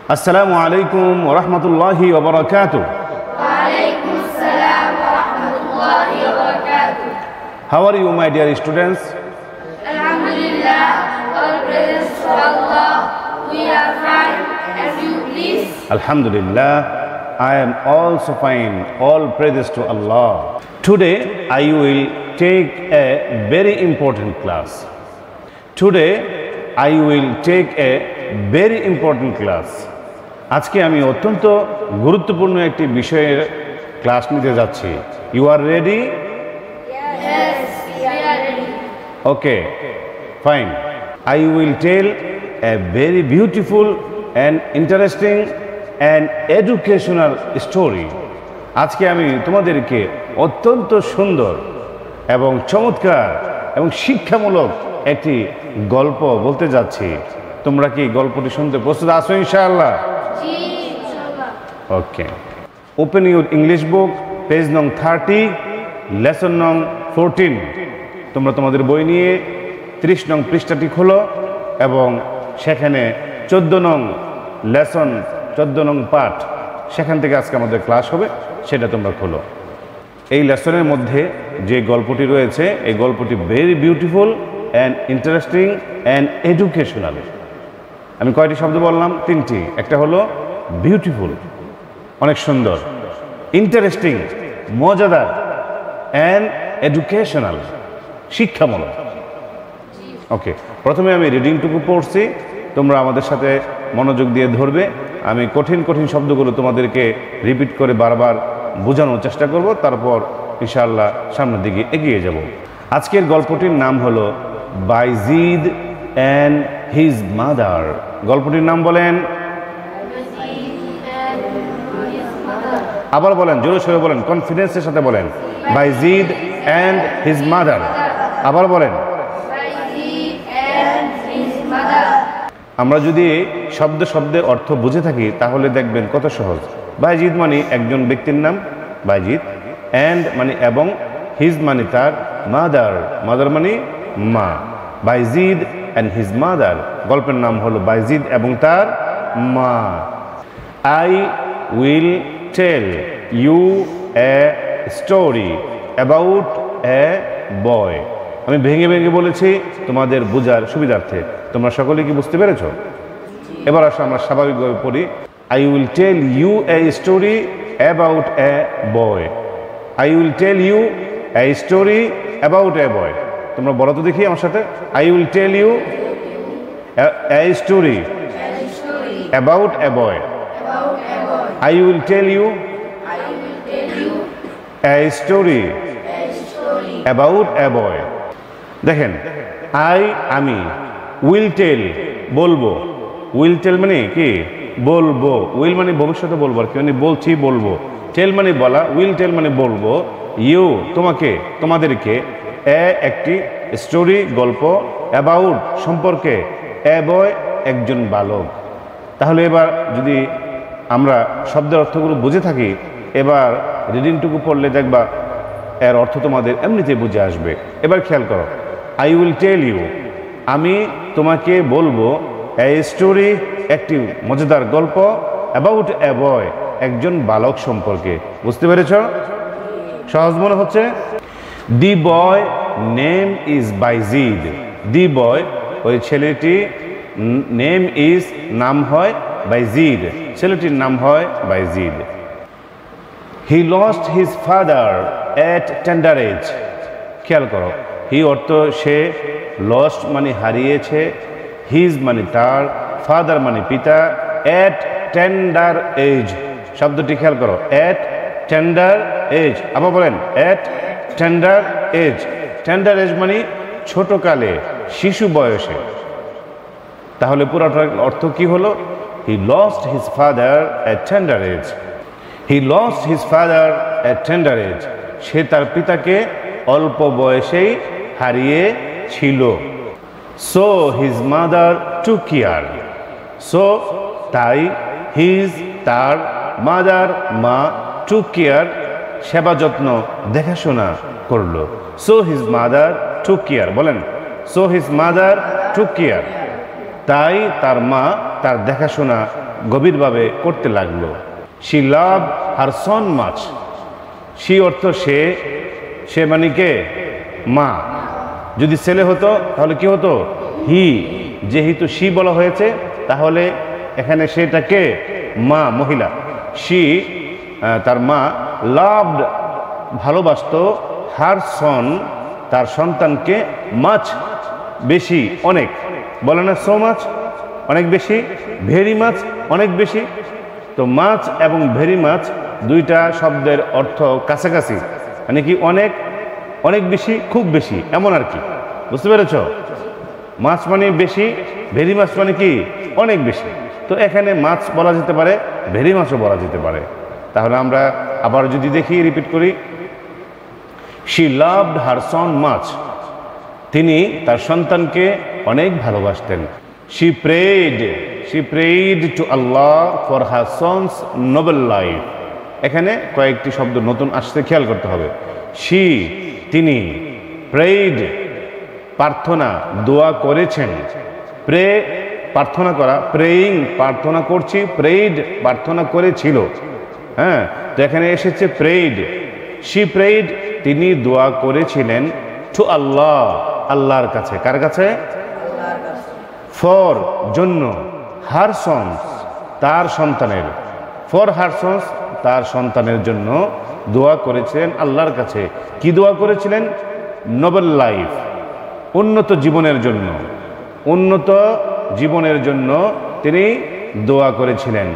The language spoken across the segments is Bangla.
Assalamu alaikum wa rahmatullahi wa barakatuh. Walaikum assalam wa rahmatullahi wa barakatuh. How are you, my dear students? Alhamdulillah, all praises to Allah. We are fine, as you please. Alhamdulillah, I am also fine. All praises to Allah. Today, I will take a very important class. Today, I will take a very important class. আজকে আমি অত্যন্ত গুরুত্বপূর্ণ একটি বিষয়ের ক্লাস নিতে যাচ্ছি। You are ready? Yes, we are ready. Okay, fine. I will tell a very beautiful and interesting and educational story. আজকে আমি তোমাদেরকে অত্যন্ত সুন্দর এবং চমৎকার এবং শিক্ষামূলক একটি গল্প বলতে যাচ্ছি। তোমরা কি গল্পটি শুনতে প্রস্তুত আছো ইনশাআল্লাহ? জি, ইনশাআল্লাহ। Okay. Open your English book, page nong 30, lesson nong 14. তোমরা তোমাদের বই নিয়ে 30 নং পৃষ্ঠাটি খোলো এবং সেখানে 14 নং লেসন 14 নং পাঠ সেখান থেকে আজকে আমাদের ক্লাস হবে সেটা তোমরা খোলো। এই লেসনের মধ্যে যে গল্পটি রয়েছে এই গল্পটি very beautiful and interesting and educational. আমি কয়টি শব্দ বললাম? তিনটি। একটা হলো বিউটিফুল, অনেক সুন্দর, ইন্টারেস্টিং, মজাদার, অ্যান্ড এডুকেশনাল, শিক্ষামূলক। ওকে, প্রথমে আমি রিডিংটুকু পড়ছি, তোমরা আমাদের সাথে মনোযোগ দিয়ে ধরবে। আমি কঠিন কঠিন শব্দগুলো তোমাদেরকে রিপিট করে বারবার বোঝানোর চেষ্টা করব, তারপর ইনশাআল্লাহ সামনের দিকে এগিয়ে যাব। আজকের গল্পটির নাম হলো বাইজিদ অ্যান্ড হিজ মাদার। গল্পটির নাম বলেন, আবার বলেন, জোরে সোরে বলেন, কনফিডেন্সের সাথে বলেন, বাইজিদ অ্যান্ড হিজ মাদার। আবার বলেন। আমরা যদি শব্দ শব্দের অর্থ বুঝে থাকি তাহলে দেখবেন কত সহজ। বাইজিদ মানে একজন ব্যক্তির নাম, বাইজিদ, অ্যান্ড মানে এবং, হিজ মানে তার, মাদার, মাদার মানে মা। বাইজিদ অ্যান্ড হিজ মাদার, গল্পের নাম হলো বাইজিদ এবং তার মা। I will tell you a story about a boy. আমি ভেঙে ভেঙে বলেছি তোমাদের বোঝার সুবিধার্থে। তোমরা সকলে কি বুঝতে পেরেছো? এবার আসো আমরা স্বাভাবিকভাবে পড়ি। I will tell you a story about a boy. I will tell you a story about a boy. তোমরা বলো তো দেখি আমার সাথে। I will tell you a story about a boy. I will tell you a story about a boy. দেখেন, আমি, উইল টেল বলবো। উইল টেল মানে কি? বলবো। উইল মানে ভবিষ্যতে বলবো আর কি, মানে বলছি, বলবো। টেল মানে বলা, উইল টেল মানে বলবো। ইউ তোমাকে, তোমাদেরকে, একটি স্টোরি গল্প, অ্যাবাউট সম্পর্কে, এ বয় একজন বালক। তাহলে এবার যদি আমরা শব্দের অর্থগুলো বুঝে থাকি, এবার রিডিংটুকু পড়লে দেখবা এর অর্থ তোমাদের এমনিতে বুঝে আসবে। এবার খেয়াল করো। আই উইল টেল ইউ, আমি তোমাকে বলবো, এ স্টোরি একটি মজাদার গল্প, অ্যাবাউট এ বয় একজন বালক সম্পর্কে। বুঝতে পেরেছ? সহজ মনে হচ্ছে? দি বয় নেম ইজ বাইজিদ। দি বয় ওই ছেলেটি, নেম ইজ নাম হয়, বাইজিদ ছেলেটির নাম হয় Bayazid. He lost his father at tender age. খেয়াল করো, হি অর্থ সে, লস্ট মানে হারিয়েছে, হিজ মানে তার, ফাদার মানে পিতা, এট টেন্ডার এজ শব্দটি খেয়াল করো, এট টেন্ডার এজ। আবার বলেন, at tender age. Tender age মানে ছোটকালে, শিশু বয়সে। তাহলে পুরোটার অর্থ কি হলো? He lost his father at tender age. He lost his father at tender age. সে তার পিতাকে অল্প বয়সেই হারিয়েছিল। So his mother took care. So তাই, হিজ তার, মাদার মা, টুক কেয়ার সেবা যত্ন দেখাশোনা করলো। So his mother took care. বলেন, so his mother took care. তাই তার মা তার দেখাশোনা গভীরভাবে করতে লাগলো। She love her son much. She অর্থ সে, সে মানে কে? মা। যদি ছেলে হতো তাহলে কি হতো? হি। যেহেতু শি বলা হয়েছে তাহলে এখানে সেটাকে মা, মহিলা। শি তার মা, লাভড ভালোবাসত, হার সন তার সন্তানকে, মাছ বেশি, অনেক। বলে না সো মাছ অনেক বেশি, ভেরি মাছ অনেক বেশি। তো মাছ এবং ভেরি মাছ দুইটা শব্দের অর্থ কাছাকাছি, মানে কি অনেক, অনেক বেশি, খুব বেশি, এমন আর কি। বুঝতে পেরেছ? মাছ মানে বেশি, ভেরি মাছ মানে কি অনেক বেশি। তো এখানে মাছ বলা যেতে পারে, ভেরি মাছও বলা যেতে পারে। তাহলে আমরা আবার যদি দেখি, রিপিট করি, she loved her son much. তিনি তার সন্তানকে অনেক ভালোবাসতেন। She prayed to Allah for her sons noble life. এখানে কয়েকটি শব্দ নতুন আসছে, খেয়াল করতে হবে। শি তিনি, প্রেইড প্রার্থনা, দোয়া করেছেন। প্রে প্রার্থনা করা, প্রেইং প্রার্থনা করছি, প্রেইড প্রার্থনা করেছিল। হ্যাঁ, তো এখানে এসেছে প্রেইড। শি প্রেইড তিনি দোয়া করেছিলেন, টু আল্লাহ আল্লাহর কাছে। কার কাছে? ফর জন্য, হার সন্স তার সন্তানের, ফর হার সন্স তার সন্তানের জন্য দোয়া করেছিলেন আল্লাহর কাছে। কি দোয়া করেছিলেন? নোবেল লাইফ, উন্নত জীবনের জন্য, উন্নত জীবনের জন্য তিনি দোয়া করেছিলেন।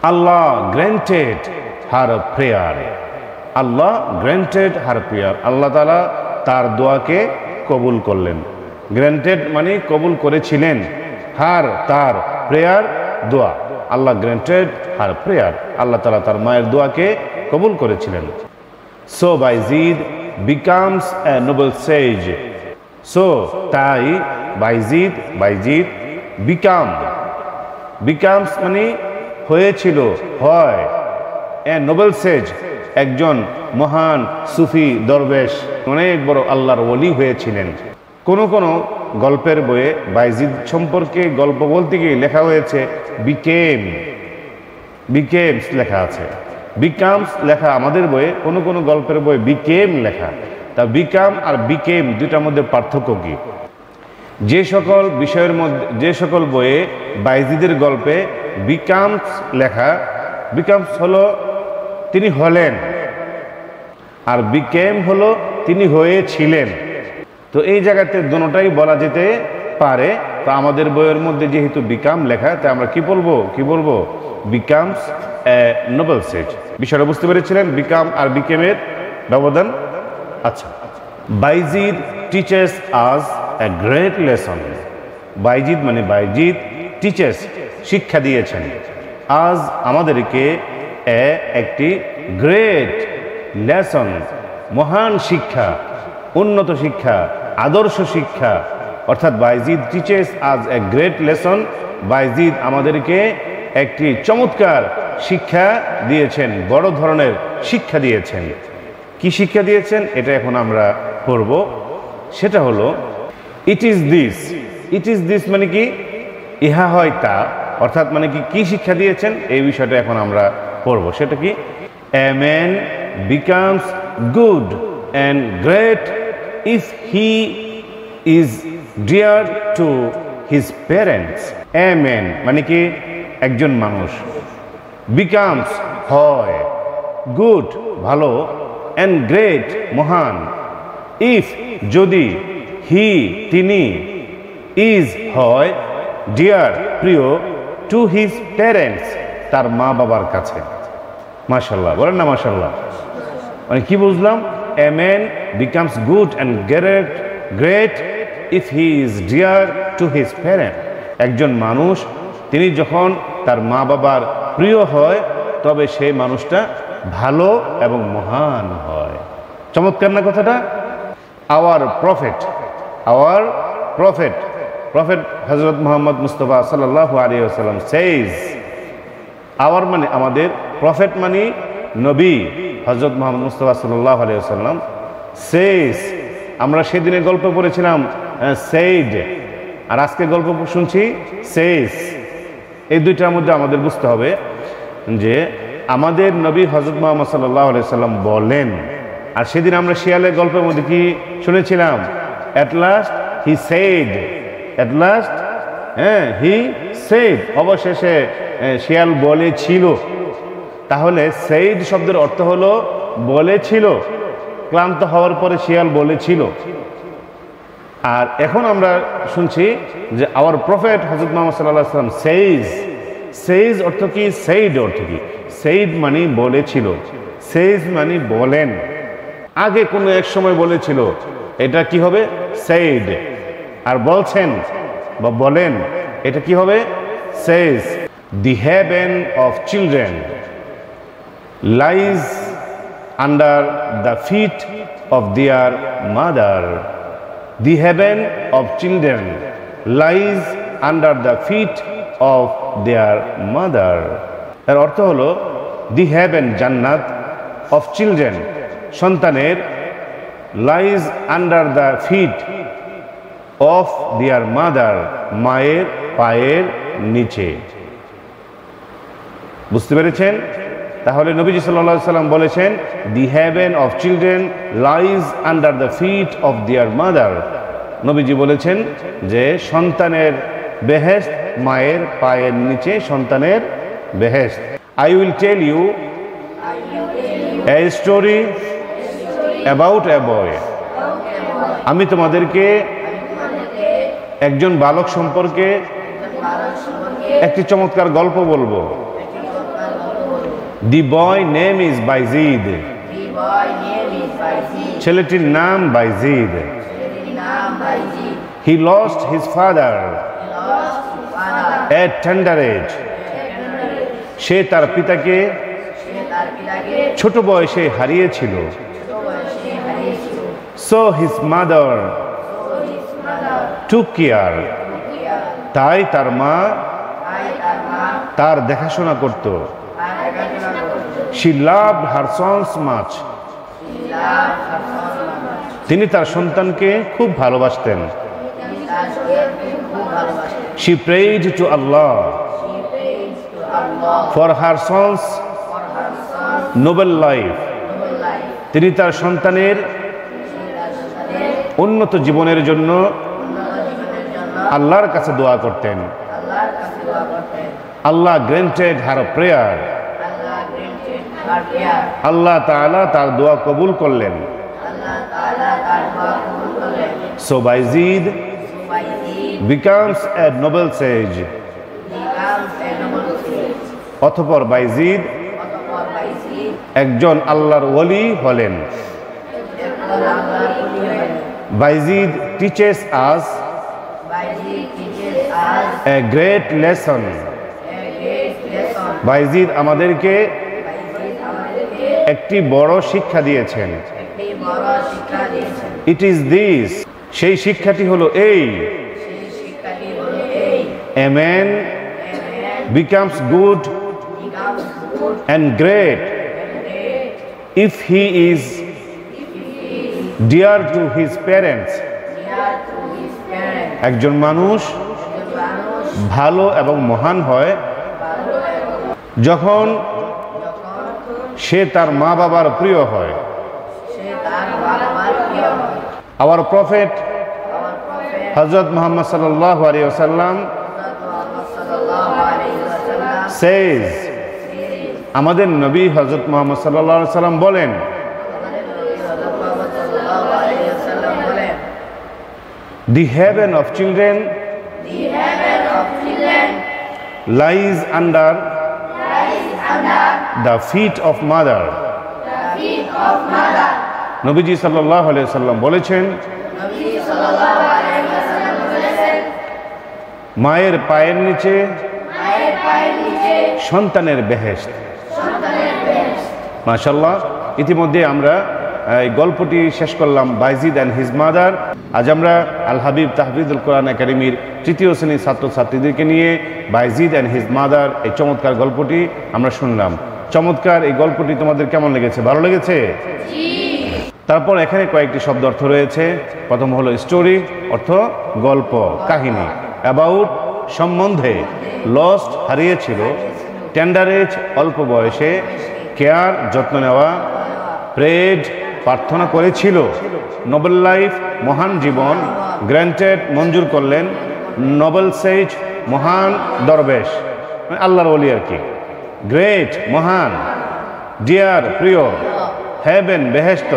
আল্লাহ গ্র্যান্টেড হার প্রেয়ার। আল্লাহ গ্র্যান্টেড হার প্রেয়ার। আল্লাহ তাআলা তার দোয়াকে কবুল করলেন। গ্র্যান্টেড মানে কবুল করেছিলেন, হার তার, প্রেয়ার দোয়া। আল্লাহ গ্র্যান্টেড হার প্রেয়ার। আল্লাহ তাআলা তার মায়ের দোয়াকে কবুল করেছিলেন। So Bayazid becomes a noble sage. So তাই, বাইজিদ বিকামস মানে হয়েছিল, হয়, এ নোবেল সেজ একজন মহান সুফি দরবেশ, অনেক বড় আল্লাহর ওলি হয়েছিলেন। কোন কোন গল্পের বইয়ে বাইজিদ সম্পর্কে গল্প বলতে গিয়ে লেখা হয়েছে বিকেমস লেখা আছে। বিকামস লেখা আমাদের বইয়ে, কোন কোন গল্পের বইয়ে বিকেম লেখা। তা বিকাম আর বিকেম দুইটার মধ্যে পার্থক্য কি? যে সকল বিষয়ের মধ্যে, যে সকল বইয়ে বাইজিদের গল্পে বিকামস লেখা, বিকামস হলো তিনি হলেন, আর বিকেম হলো তিনি হয়েছিলেন। তো এই জায়গাতে দুটোটাই বলা যেতে পারে। তো আমাদের বইয়ের মধ্যে যেহেতু বিকাম লেখা, তাই আমরা কি বলবো বিকামস এ নোবেল সেজ। বিষয়টা বুঝতে পেরেছিলেন বিকাম আর বিকেমের ব্যবধান? আচ্ছা, Bayazid teaches us a great lesson. Bayazid মানে বাইজিদ, টিচার্স শিক্ষা দিয়েছেন, আজ আমাদেরকে, একটি গ্রেট লেসন মহান শিক্ষা, উন্নত শিক্ষা, আদর্শ শিক্ষা। অর্থাৎ বাইজিদ টিচার্স আজ এ গ্রেট লেসন। বাইজিদ আমাদেরকে একটি চমৎকার শিক্ষা দিয়েছেন, বড় ধরনের শিক্ষা দিয়েছেন। কি শিক্ষা দিয়েছেন এটা এখন আমরা পড়ব। সেটা হলো ইট ইজ দিস মানে কি? ইহা হয় তা। অর্থাৎ মানে কি শিক্ষা দিয়েছেন এই বিষয়টা এখন আমরা পড়ব। সেটা কি? A man becomes good and great if he is dear to his parents. A man মানে কি? একজন মানুষ, বিকামস হয়, গুড ভালো, অ্যান্ড গ্রেট মহান, ইফ যদি, হি তিনি, ইজ হয়, ডিয়ার প্রিয়, টু হিজ প্যারেন্টস তার মা বাবার কাছে। মাশাআল্লাহ, বলেন না মাশাআল্লাহ। মানে কি বুঝলাম? A man becomes good and great if he is dear to his parent. একজন মানুষ তিনি যখন তার মা বাবার প্রিয় হয়, তবে সেই মানুষটা ভালো এবং মহান হয়। চমৎকার না কথাটা? আওয়ার প্রফেট হযরত মুহাম্মদ মুস্তাফা সাল্লাল্লাহু আলাইহি ওয়াসাল্লাম সেইজ, আওয়ার মানে আমাদের, প্রফেট মানে নবী হযরত মুহাম্মদ মুস্তাফা সাল্লাল্লাহু আলাইহি ওয়াসাল্লাম সেইজ। আমরা সেদিনে গল্প পড়েছিলাম সেইড, আর আজকে গল্প শুনছি সেইজ। এই দুইটার মধ্যে আমাদের বুঝতে হবে যে আমাদের নবী হযরত মুহাম্মদ সাল্লাল্লাহু আলাইহি সাল্লাম বলেন, আর সেদিন আমরা শিয়ালের গল্পের মধ্যে কি শুনেছিলাম? At last he said, at last he said, অবশেষে শিয়াল বলেছিল। তাহলে সেইড শব্দের অর্থ হলো বলেছিল, ক্লান্ত হওয়ার পরে শিয়াল বলেছিল। আর এখন আমরা শুনছি যে আওয়ার প্রফেট হযরত মুহাম্মদ সাল্লাল্লাহু আলাইহি ওয়াসাল্লাম সেইজ। সেইজ অর্থ কি? সেইড অর্থ কি? সেইড মানে বলেছিল, সেইজ মানে বলেন। আগে কোনো এক সময় বলেছিল, এটা কি হবে? সেইড। আর বলছেন বা বলেন, এটা কি হবে? সেইজ। দি heaven of children lies under the feet of their mother. The heaven of children lies under the feet of their mother. এর অর্থ হলো দি হেভেন জান্নাত অফ চিলড্রেন সন্তানের lies under the feet of their mother মায়ের পায়ের নিচে। বুঝতে পেরেছেন? তাহলে নবীজি সাল্লাল্লাহু আলাইহি সাল্লাম বলেছেন the heaven of children lies under the feet of their mother. নবীজি বলেছেন যে সন্তানের বেহেশত মায়ের পায়ের নিচে, সন্তানের বেহেশত। I will tell you a story about a boy. আমি তোমাদেরকে একজন বালক সম্পর্কে একটি চমৎকার গল্প বলবো। The boy name is Bayzid. ছেলেটির নাম Bayezid. He lost his father at tender age. সে তার পিতাকে ছোট বয়সে হারিয়েছিল। So his mother took care. তাই তার মা তার দেখাশোনা করত। She loved her sons much. তিনি তার সন্তানকে খুব ভালোবাসতেন। She prayed to Allah for her sons noble life. তিনি তার সন্তানের উন্নত জীবনের জন্য আল্লাহর কাছে দোয়া করতেন। Allah granted her prayer. আল্লাহ তাআলা তার দোয়া কবুল করলেন। So Bayzid becomes a noble sage. অতঃপর বাইজিদ একজন আল্লাহর ওলি হলেন। Bayzid teaches us a great lesson. Bayezid আমাদেরকে একটি বড় শিক্ষা দিয়েছেন। ইট ইজ দিস, সেই শিক্ষাটি হলো এই, a man becomes good and great if he is dear to his parents. একজন মানুষ ভালো এবং মহান হয় যখন সে তার মা বাবার প্রিয় হয়। Our prophet Hazrat Muhammad sallallahu alaihi wasallam says, আমাদের নবী হযরত মুহাম্মদ সাল্লাল্লাহু আলাইহি ওয়াসাল্লাম বলেন, the heaven of children lies under the feet of mother. নবীজি সাল্লাল্লাহু আলাইহি ওয়াসাল্লাম বলেছেন, মায়ের পায়ের নিচে সন্তানের বেহেশত। মাশাআল্লাহ, ইতিমধ্যে আমরা এই গল্পটি শেষ করলাম, বাইজিদ অ্যান্ড হিজ মাদার। আজ আমরা আল হাবিব তাহফিজুল কোরআন একাডেমির তৃতীয় শ্রেণীর ছাত্রছাত্রীদেরকে নিয়ে বাইজিদ অ্যান্ড হিজ মাদার এই চমৎকার গল্পটি আমরা শুনলাম। চমৎকার এই গল্পটি তোমাদের কেমন লেগেছে? ভালো লেগেছে? তারপর এখানে কয়েকটি শব্দ অর্থ রয়েছে। প্রথম হলো স্টোরি, অর্থ গল্প, কাহিনী। অ্যাবাউট সম্বন্ধে লস্ট হারিয়েছিল, টেন্ডার এজ অল্প বয়সে, কেয়ার যত্ন নেওয়া, প্রেড প্রার্থনা করেছিল, নোবেল লাইফ মহান জীবন, গ্র্যান্টেড মঞ্জুর করলেন, নোবেল সেজ মহান দরবেশ, আল্লাহর ওলি আর কি, গ্রেট মহান, ডিয়ার প্রিয়, হেভেন বেহেশত,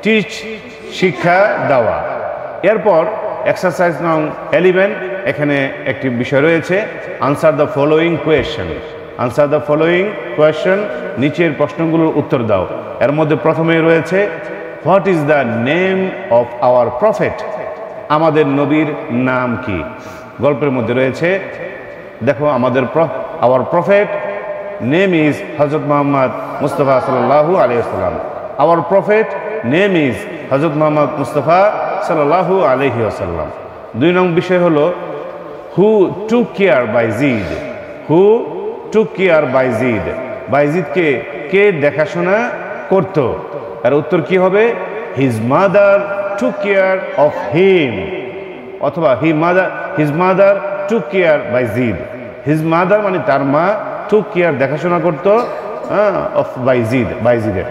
টিচ শিক্ষা দেওয়া। এরপর এক্সারসাইজ নং 11, এখানে একটি বিষয় রয়েছে, answer the following question. Answer the following question, নিচের প্রশ্নগুলোর উত্তর দাও। এর মধ্যে প্রথমে রয়েছে what is the name of our prophet, আমাদের নবীর নাম কি? গল্পের মধ্যে রয়েছে, দেখো আমাদের আওয়ার প্রফেট নেম ইজ হযরত মুহাম্মদ মুস্তাফা সাল্লাল্লাহু আলাইহি ওয়াসাল্লাম। আওয়ার প্রফেট নেম ইজ হযরত মুহাম্মদ মুস্তাফা সাল্লাল্লাহু আলাইহি ওয়াসাল্লাম। 2 নং বিষয় হলো who took care Bayazid, who took care Bayazid, বাইজিদকে কে দেখাশোনা করত? এর উত্তর কি হবে? His mother took care of him, অথবা his mother took care Bayazid. His mother মানে তার মা, টুক কেয়ার দেখাশোনা করতো অফ বাইজিদের।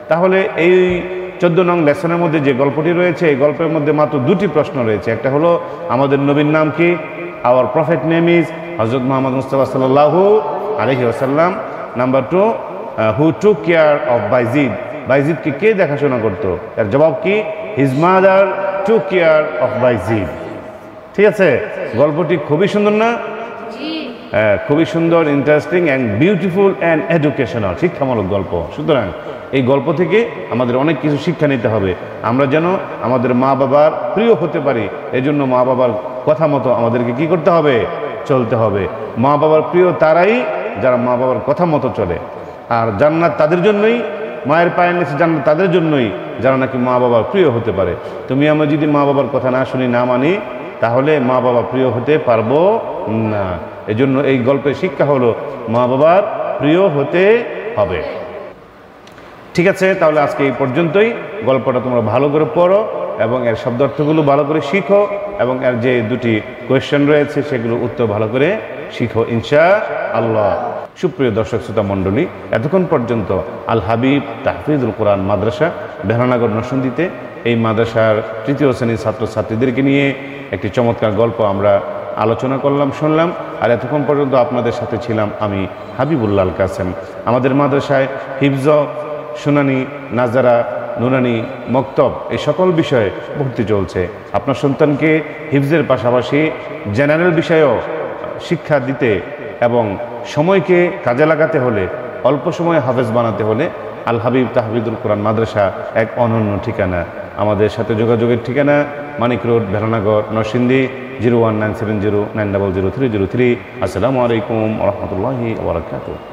তাহলে এই 14 নং লেসনের মধ্যে যে গল্পটি রয়েছে, এই গল্পের মধ্যে মাত্র 2টি প্রশ্ন রয়েছে। একটা হলো আমাদের নবীর নাম কি, আওয়ার প্রফেট নেম ইজ হযরত মুহাম্মদ মুস্তাফা সাল্লাল্লাহু আলাইহি ওয়াসাল্লাম। Number 2, who took care of Bayazid, বাইজিদকে কে দেখাশোনা করতো? এর জবাব কি? His mother took care of Bayazid. ঠিক আছে, গল্পটি খুবই সুন্দর না? খুবই সুন্দর, interesting and beautiful and educational, শিক্ষামূলক গল্প। সুতরাং এই গল্প থেকে আমাদের অনেক কিছু শিক্ষা নিতে হবে। আমরা যেন আমাদের মা বাবার প্রিয় হতে পারি, এজন্য মা বাবার কথা মতো আমাদেরকে কি করতে হবে? চলতে হবে। মা বাবার প্রিয় তারাই যারা মা বাবার কথা মতো চলে, আর জান্নাত তাদের জন্যই, মায়ের পায়ের নিচে জান্নাত তাদের জন্যই যারা নাকি মা বাবার প্রিয় হতে পারে। তুমি আমরা যদি মা বাবার কথা না শুনি, না মানি, তাহলে মা বাবা প্রিয় হতে পারবো না। এজন্য এই গল্পের শিক্ষা হলো মা বাবার প্রিয় হতে হবে। ঠিক আছে, তাহলে আজকে এই পর্যন্তই। গল্পটা তোমরা ভালো করে পড়ো এবং এর শব্দার্থগুলো ভালো করে শিখো, এবং এর যে 2টি কোয়েশ্চেন রয়েছে সেগুলো উত্তর ভালো করে শিখো ইনশাআল্লাহ। সুপ্রিয় দর্শক শ্রোতা মণ্ডলী, এতক্ষণ পর্যন্ত আল হাবিব তাহফিজুল কোরআন মাদ্রাসা বেহারানগর নরসিংদীতে এই মাদ্রাসার 3য় শ্রেণীর ছাত্রছাত্রীদেরকে নিয়ে একটি চমৎকার গল্প আমরা আলোচনা করলাম, শুনলাম। আর এতক্ষণ পর্যন্ত আপনাদের সাথে ছিলাম আমি হাবিবুল্লাহ আল কাসেম। আমাদের মাদ্রাসায় হিফজ, শুনানি, নাজারা, নুরানি, মক্তব এই সকল বিষয়ে ভর্তি চলছে। আপনার সন্তানকে হিফজের পাশাপাশি জেনারেল বিষয়েও শিক্ষা দিতে এবং সময়কে কাজে লাগাতে হলে, অল্প সময়ে হাফেজ বানাতে হলে আল হাবিব তাহফিজুল কোরআন মাদ্রাসা এক অনন্য ঠিকানা। আমাদের সাথে যোগাযোগের ঠিকানা মানিক রোড, বেহারানগর, নরসিংদী 01970900303। আসসালামু আলাইকুম ওয়া রাহমাতুল্লাহি ওয়া বারাকাতুহু।